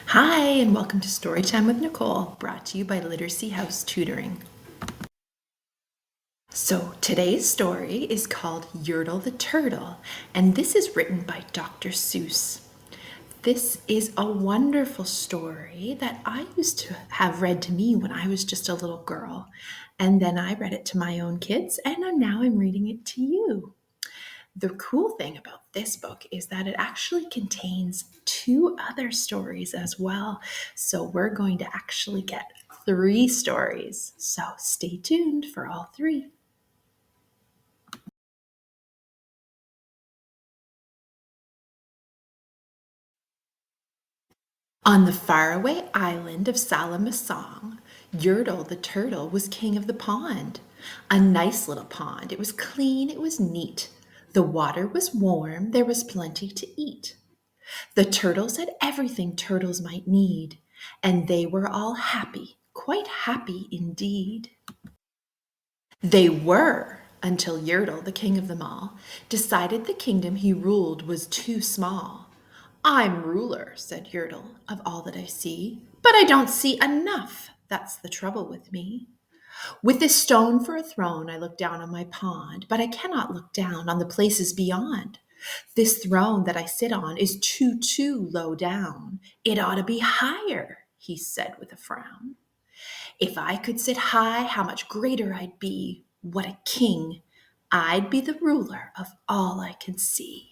Hi, and welcome to Storytime with Nicole, brought to you by Literacy House Tutoring. So, today's story is called Yertle the Turtle, and this is written by Dr. Seuss. This is a wonderful story that I used to have read to me when I was just a little girl, and then I read it to my own kids, and now I'm reading it to you. The cool thing about this book is that it actually contains two other stories as well. So we're going to actually get three stories. So stay tuned for all three. On the faraway island of Salamasong, Yertle the turtle was king of the pond. A nice little pond. It was clean, it was neat. The water was warm, there was plenty to eat. The turtles had everything turtles might need, and they were all happy, quite happy indeed. They were, until Yertle, the king of them all, decided the kingdom he ruled was too small. I'm ruler, said Yertle, of all that I see, but I don't see enough. That's the trouble with me. With this stone for a throne, I look down on my pond, but I cannot look down on the places beyond. This throne that I sit on is too low down. It ought to be higher, he said with a frown. If I could sit high, how much greater I'd be. What a king! I'd be the ruler of all I can see.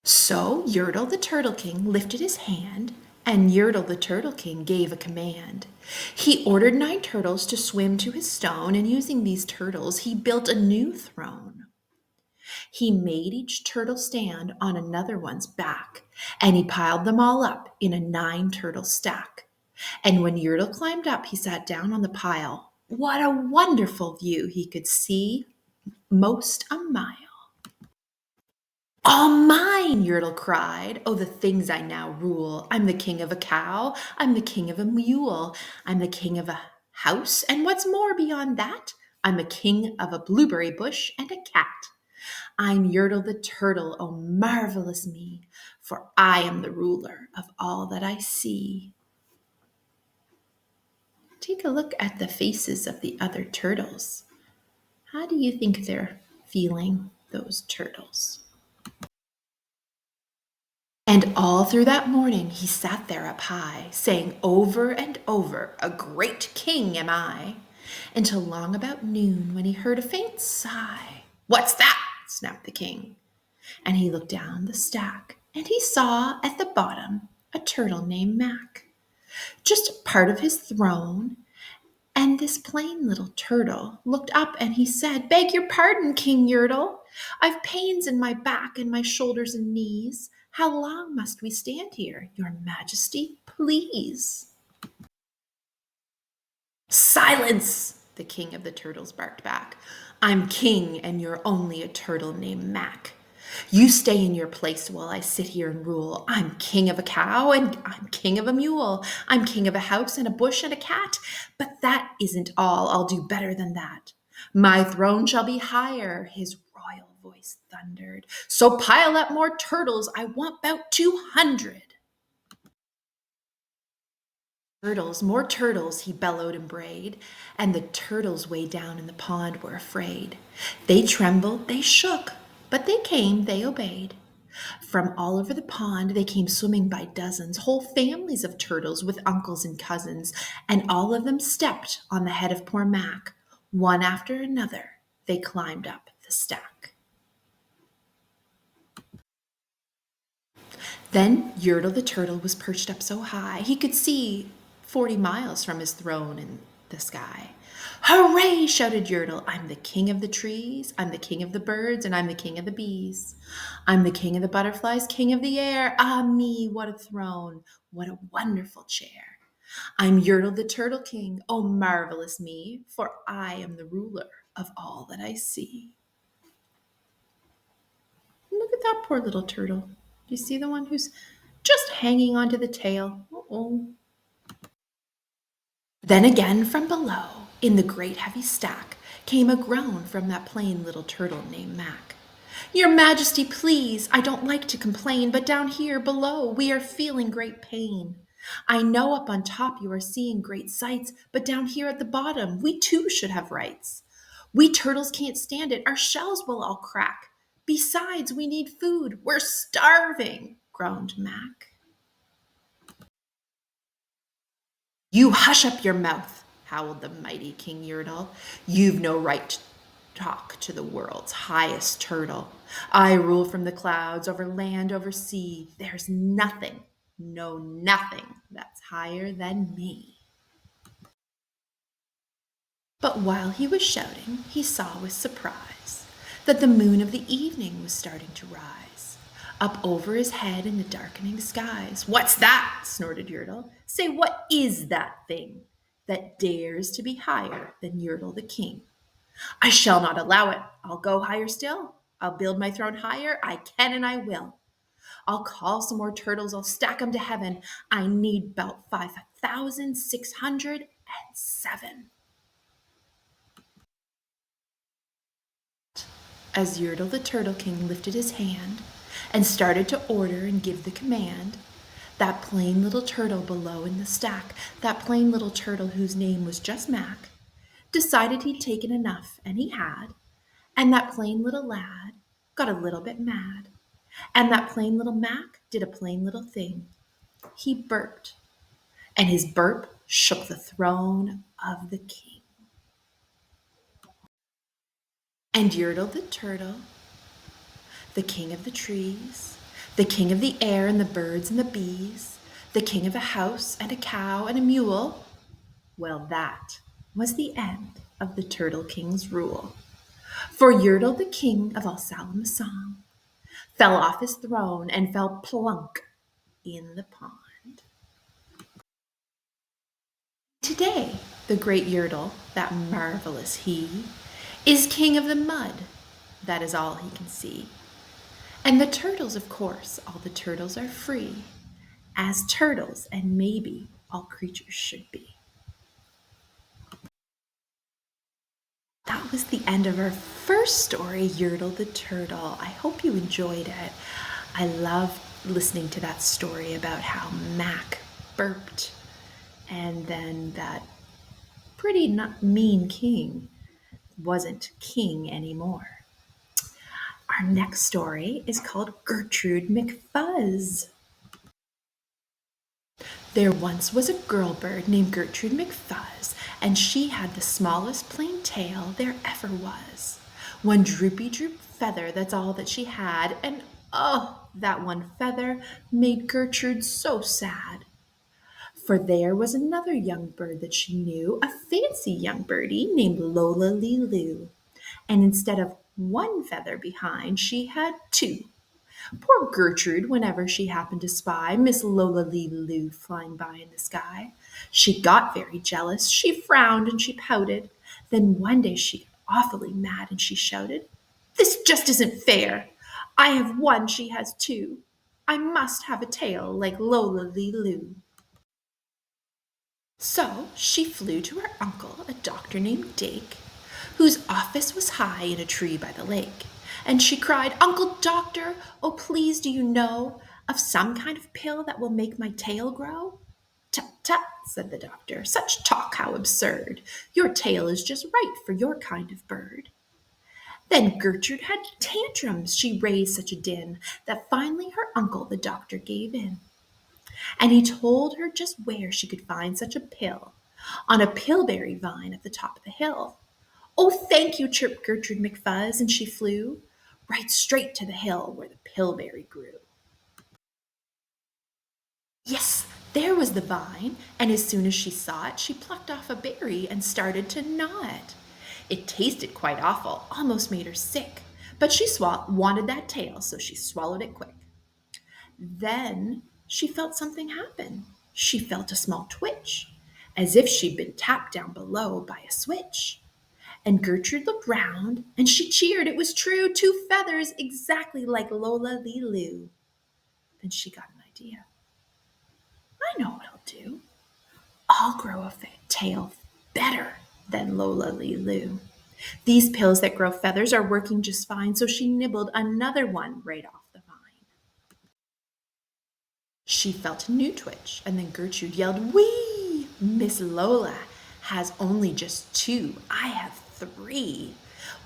So Yertle the Turtle King lifted his hand, and Yertle the Turtle King gave a command. He ordered 9 turtles to swim to his stone, and using these turtles, he built a new throne. He made each turtle stand on another one's back, and he piled them all up in a 9 turtle stack. And when Yertle climbed up, he sat down on the pile. What a wonderful view he could see most a mile. All mine, Yertle cried. Oh, the things I now rule. I'm the king of a cow. I'm the king of a mule. I'm the king of a house. And what's more beyond that, I'm a king of a blueberry bush and a cat. I'm Yertle the turtle, oh marvelous me, for I am the ruler of all that I see. Take a look at the faces of the other turtles. How do you think they're feeling, those turtles? And all through that morning he sat there up high, saying over and over, a great king am I, until long about noon when he heard a faint sigh. What's that? Snapped the king. And he looked down the stack, and he saw at the bottom a turtle named Mac, just part of his throne. And this plain little turtle looked up and he said, Beg your pardon, King Yertle. I've pains in my back and my shoulders and knees. How long must we stand here, your majesty, please? Silence, the king of the turtles barked back. I'm king and you're only a turtle named Mac. You stay in your place while I sit here and rule. I'm king of a cow and I'm king of a mule. I'm king of a house and a bush and a cat. But that isn't all. I'll do better than that. My throne shall be higher, his royal voice thundered. So pile up more turtles. I want about 200. Turtles, more turtles, he bellowed and brayed, and the turtles way down in the pond were afraid. They trembled, they shook, but they came, they obeyed. From all over the pond they came swimming by dozens, whole families of turtles with uncles and cousins, and all of them stepped on the head of poor Mac. One after another, they climbed up the stack. Then Yertle the turtle was perched up so high he could see 40 miles from his throne in the sky. Hooray, shouted Yertle. I'm the king of the trees, I'm the king of the birds, and I'm the king of the bees. I'm the king of the butterflies, king of the air. Ah me, what a throne, what a wonderful chair. I'm Yertle the turtle king, oh marvelous me, for I am the ruler of all that I see. Look at that poor little turtle. Do you see the one who's just hanging onto the tail? Uh-oh. Then again from below, in the great heavy stack, came a groan from that plain little turtle named Mac. Your Majesty, please, I don't like to complain, but down here below we are feeling great pain. I know up on top you are seeing great sights, but down here at the bottom we too should have rights. We turtles can't stand it, our shells will all crack. Besides, we need food, we're starving, groaned Mac. You hush up your mouth, howled the mighty King Yertle. You've no right to talk to the world's highest turtle. I rule from the clouds, over land, over sea. There's nothing, no nothing, that's higher than me. But while he was shouting, he saw with surprise that the moon of the evening was starting to rise up over his head in the darkening skies. What's that? Snorted Yertle. Say, what is that thing that dares to be higher than Yertle the king? I shall not allow it. I'll go higher still. I'll build my throne higher. I can and I will. I'll call some more turtles. I'll stack 'em to heaven. I need about 5,607. As Yertle the Turtle King lifted his hand and started to order and give the command, that plain little turtle below in the stack, that plain little turtle whose name was just Mac, decided he'd taken enough, and he had, and that plain little lad got a little bit mad, and that plain little Mac did a plain little thing. He burped, and his burp shook the throne of the king. And Yertle the Turtle, the king of the trees, the king of the air and the birds and the bees, the king of a house and a cow and a mule. Well, that was the end of the Turtle King's rule. For Yertle, the king of all Song, fell off his throne and fell plunk in the pond. Today, the great Yertle, that marvelous he, is king of the mud. That is all he can see. And the turtles, of course, all the turtles are free, as turtles and maybe all creatures should be. That was the end of our first story, Yertle the Turtle. I hope you enjoyed it. I love listening to that story about how Mac burped and then that pretty not mean king wasn't king anymore. Our next story is called Gertrude McFuzz. There once was a girl bird named Gertrude McFuzz, and she had the smallest plain tail there ever was. One droopy droop feather, that's all that she had, and oh, that one feather made Gertrude so sad. For there was another young bird that she knew, a fancy young birdie named Lola Lee Loo. And instead of one feather behind, she had two. Poor Gertrude, whenever she happened to spy Miss Lola Lee Loo flying by in the sky, she got very jealous. She frowned and she pouted. Then one day she got awfully mad and she shouted, "This just isn't fair. I have one, she has two. I must have a tail like Lola Lee Loo." So she flew to her uncle, a doctor named Dake, whose office was high in a tree by the lake. And she cried, "Uncle Doctor, oh please do you know of some kind of pill that will make my tail grow?" "Tut, tut," said the doctor, "such talk, how absurd! Your tail is just right for your kind of bird." Then Gertrude had tantrums. She raised such a din that finally her uncle, the doctor, gave in. And he told her just where she could find such a pill, on a pillberry vine at the top of the hill. "Oh, thank you," chirped Gertrude McFuzz, and she flew right straight to the hill where the pillberry grew. Yes, there was the vine, and as soon as she saw it, she plucked off a berry and started to gnaw it. It tasted quite awful, almost made her sick, but she wanted that tail, so she swallowed it quick. Then she felt something happen. She felt a small twitch, as if she'd been tapped down below by a switch. And Gertrude looked round, and she cheered. It was true, two feathers exactly like Lola Lee Loo. Then she got an idea. "I know what I'll do. I'll grow a tail better than Lola Lee Loo." These pills that grow feathers are working just fine, so she nibbled another one right off the vine. She felt a new twitch, and then Gertrude yelled, "Wee! Miss Lola has only just two. I have three.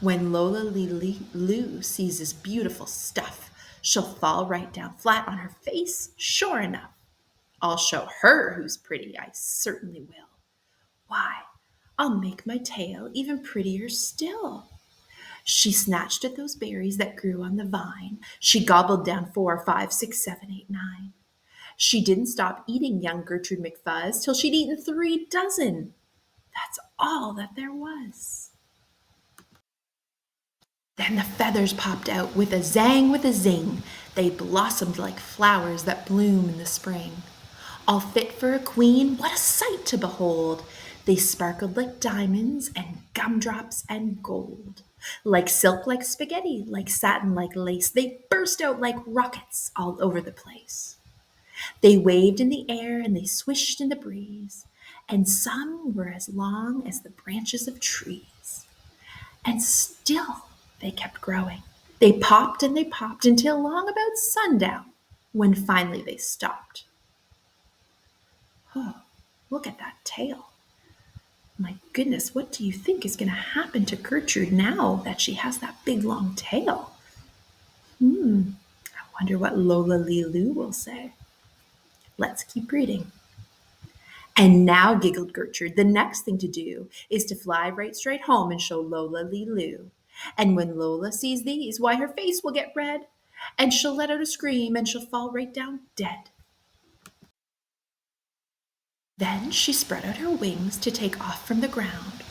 When Lola Lee Lou sees this beautiful stuff, she'll fall right down flat on her face, sure enough. I'll show her who's pretty, I certainly will. Why, I'll make my tail even prettier still." She snatched at those berries that grew on the vine. She gobbled down 4, 5, 6, 7, 8, 9. She didn't stop eating young Gertrude McFuzz till she'd eaten 3 dozen. That's all that there was. Then the feathers popped out with a zang, with a zing. They blossomed like flowers that bloom in the spring. All fit for a queen, what a sight to behold! They sparkled like diamonds and gumdrops and gold. Like silk, like spaghetti, like satin, like lace, they burst out like rockets all over the place. They waved in the air and they swished in the breeze, and some were as long as the branches of trees. And still they kept growing. They popped and they popped until long about sundown, when finally they stopped. Oh, look at that tail. My goodness, what do you think is going to happen to Gertrude now that she has that big long tail? I wonder what Lola Lee Lou will say. Let's keep reading. "And now," giggled Gertrude, "the next thing to do is to fly right straight home and show Lola Lee Lou. And when Lola sees these, why, her face will get red, and she'll let out a scream, and she'll fall right down dead." Then she spread out her wings to take off from the ground.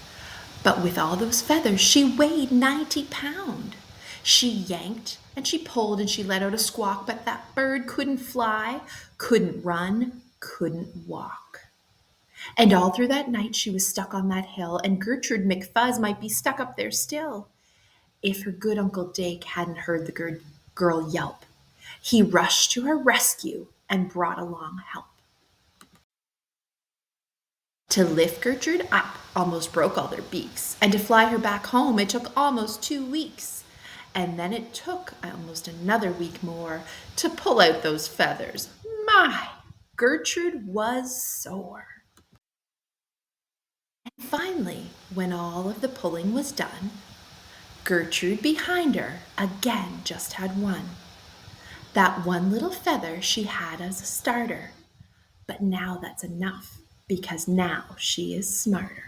But with all those feathers, she weighed 90 pound. She yanked and she pulled and she let out a squawk, but that bird couldn't fly, couldn't run, couldn't walk. And all through that night she was stuck on that hill, and Gertrude McFuzz might be stuck up there still, if her good Uncle Dake hadn't heard the girl yelp. He rushed to her rescue and brought along help. To lift Gertrude up almost broke all their beaks, and to fly her back home it took almost 2 weeks. And then it took almost another week more to pull out those feathers. My, Gertrude was sore. Finally, when all of the pulling was done, Gertrude behind her again just had one. That one little feather she had as a starter. But now that's enough, because now she is smarter.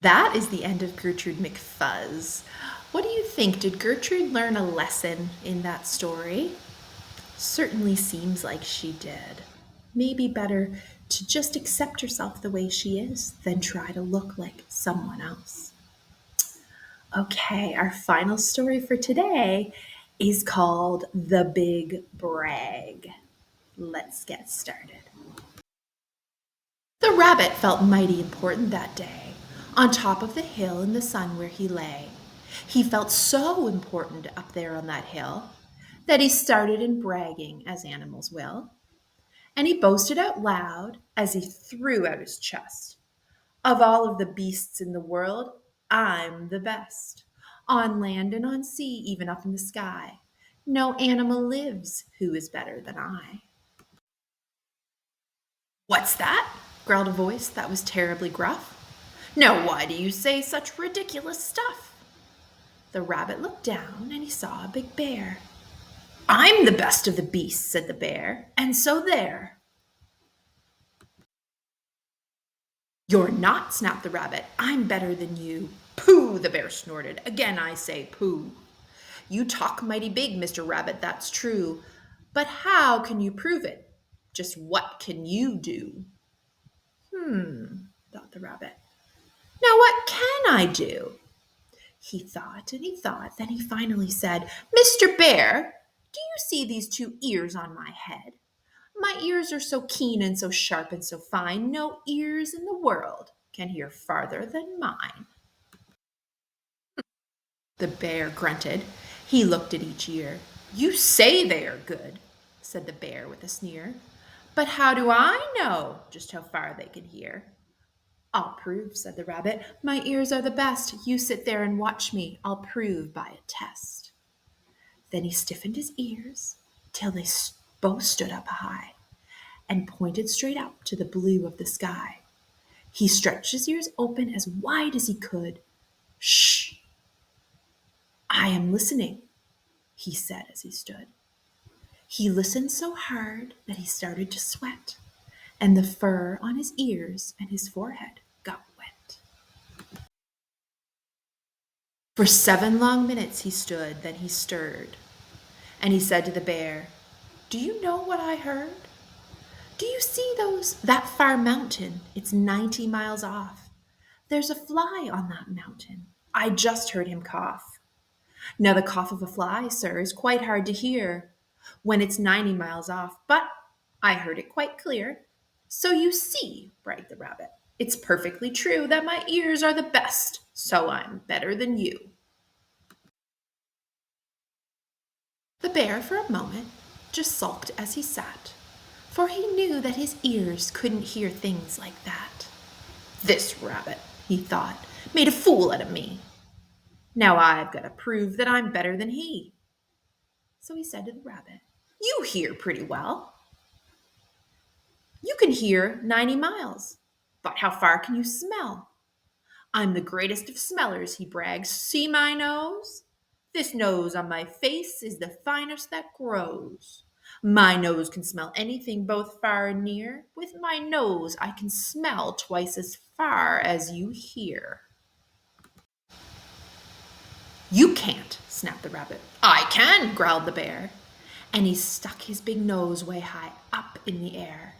That is the end of Gertrude McFuzz. What do you think? Did Gertrude learn a lesson in that story? Certainly seems like she did. Maybe better to just accept herself the way she is than try to look like someone else. Okay, our final story for today is called The Big Brag. Let's get started. The rabbit felt mighty important that day, on top of the hill in the sun where he lay. He felt so important up there on that hill that he started in bragging, as animals will, and he boasted out loud as he threw out his chest. "Of all of the beasts in the world, I'm the best. On land and on sea, even up in the sky, no animal lives who is better than I." "What's that?" growled a voice that was terribly gruff. "Now, why do you say such ridiculous stuff?" The rabbit looked down and he saw a big bear. "I'm the best of the beasts," said the bear, "and so there." "You're not," snapped the rabbit. "I'm better than you." "Pooh," the bear snorted. "Again I say pooh. You talk mighty big, Mr. Rabbit, that's true. But how can you prove it? Just what can you do?" Thought the rabbit. "Now what can I do?" He thought and he thought. Then he finally said, "Mr. Bear, do you see these 2 ears on my head? My ears are so keen and so sharp and so fine, no ears in the world can hear farther than mine." The bear grunted. He looked at each ear. "You say they are good," said the bear with a sneer. "But how do I know just how far they can hear?" I'll prove, said the rabbit. My ears are the best. You sit there and watch me. I'll prove by a test. Then he stiffened his ears till they both stood up high and pointed straight up to the blue of the sky. He stretched his ears open as wide as he could. Shh! I am listening, he said as he stood. He listened so hard that he started to sweat, and the fur on his ears and his forehead got wet. For 7 long minutes he stood, then he stirred, and he said to the bear, Do you know what I heard? Do you see that far mountain? It's 90 miles off. There's a fly on that mountain. I just heard him cough. Now the cough of a fly, sir, is quite hard to hear when it's 90 miles off, but I heard it quite clear. So you see, bragged the rabbit, it's perfectly true that my ears are the best, so I'm better than you. The bear for a moment just sulked as he sat, for he knew that his ears couldn't hear things like that. This rabbit, he thought, made a fool out of me. Now I've got to prove that I'm better than he. So he said to the rabbit, You hear pretty well. You can hear 90 miles, but how far can you smell? I'm the greatest of smellers, he brags. See my nose? This nose on my face is the finest that grows. My nose can smell anything both far and near. With my nose, I can smell twice as far as you hear. You can't, snapped the rabbit. I can, growled the bear. And he stuck his big nose way high up in the air.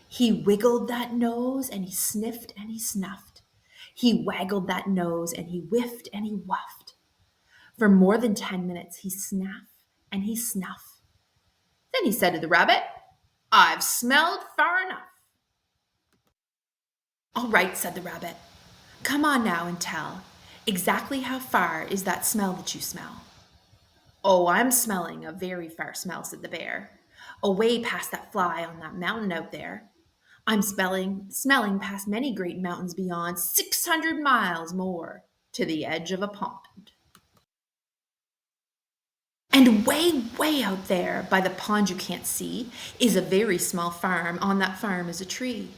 He wiggled that nose and he sniffed and he snuffed. He waggled that nose and he whiffed and he wuffed. For more than 10 minutes he snaffed and he snuffed. Then he said to the rabbit, I've smelled far enough. All right, said the rabbit. Come on now and tell. Exactly how far is that smell that you smell? Oh, I'm smelling a very far smell, said the bear. Away past that fly on that mountain out there. I'm smelling past many great mountains beyond 600 miles more to the edge of a pond. And way, way out there by the pond you can't see is a very small farm. On that farm is a tree.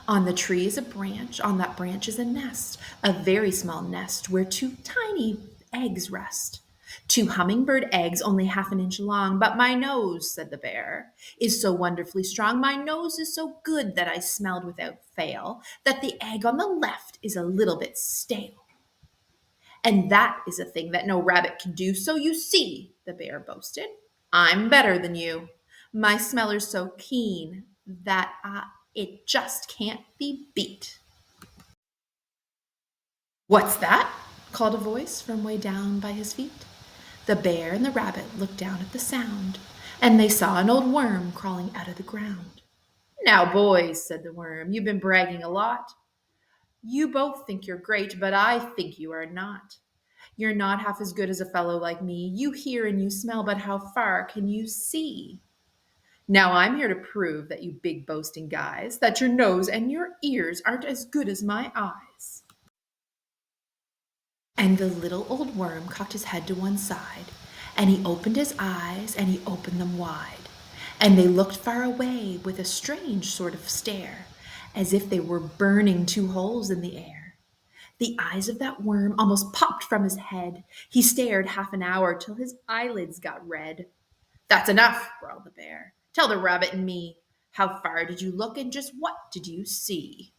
On the tree is a branch. On that branch is a nest, a very small nest where two tiny eggs rest. Two hummingbird eggs only half an inch long. But my nose, said the bear, is so wonderfully strong. My nose is so good that I smelled without fail that the egg on the left is a little bit stale. And that is a thing that no rabbit can do. So you see, the bear boasted, I'm better than you. My smeller's so keen that it just can't be beat. What's that? Called a voice from way down by his feet. The bear and the rabbit looked down at the sound, and they saw an old worm crawling out of the ground. Now, boys, said the worm, you've been bragging a lot. You both think you're great, but I think you are not. You're not half as good as a fellow like me. You hear and you smell, but how far can you see? Now I'm here to prove that you big boasting guys, that your nose and your ears aren't as good as my eyes. And the little old worm cocked his head to one side, and he opened his eyes, and he opened them wide, and they looked far away with a strange sort of stare, as if they were burning two holes in the air. The eyes of that worm almost popped from his head. He stared half an hour till his eyelids got red. That's enough, growled the bear. Tell the rabbit and me, how far did you look and just what did you see?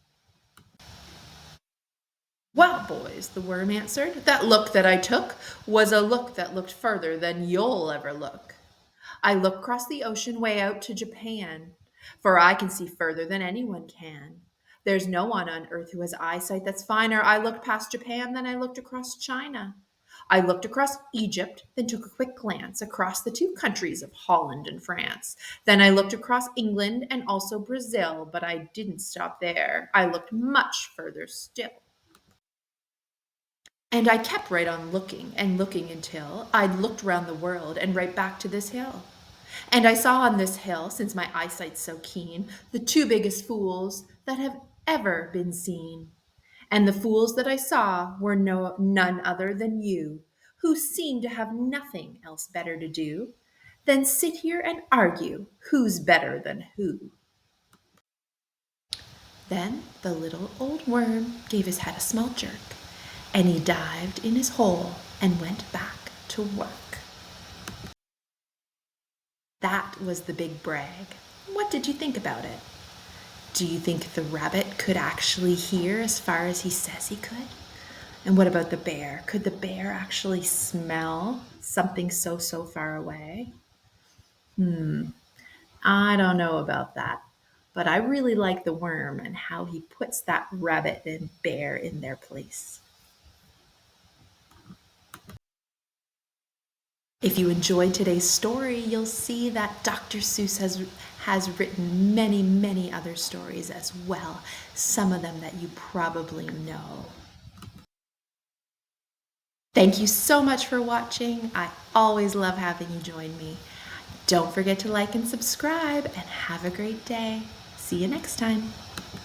Well, boys, the worm answered, that look that I took was a look that looked further than you'll ever look. I looked across the ocean way out to Japan, for I can see further than anyone can. There's no one on earth who has eyesight that's finer. I looked past Japan, then I looked across China. I looked across Egypt, then took a quick glance across the two countries of Holland and France. Then I looked across England and also Brazil, but I didn't stop there. I looked much further still. And I kept right on looking and looking until I'd looked round the world and right back to this hill. And I saw on this hill, since my eyesight's so keen, the two biggest fools that have ever been seen. And the fools that I saw were none other than you, who seem to have nothing else better to do than sit here and argue who's better than who. Then the little old worm gave his head a small jerk, and he dived in his hole and went back to work. That was the big brag. What did you think about it? Do you think the rabbit could actually hear as far as he says he could? And what about the bear? Could the bear actually smell something so far away? I don't know about that. But I really like the worm and how he puts that rabbit and bear in their place. If you enjoyed today's story, you'll see that Dr. Seuss has written many other stories as well, some of them that you probably know. Thank you so much for watching. I always love having you join me. Don't forget to like and subscribe, and have a great day. See you next time.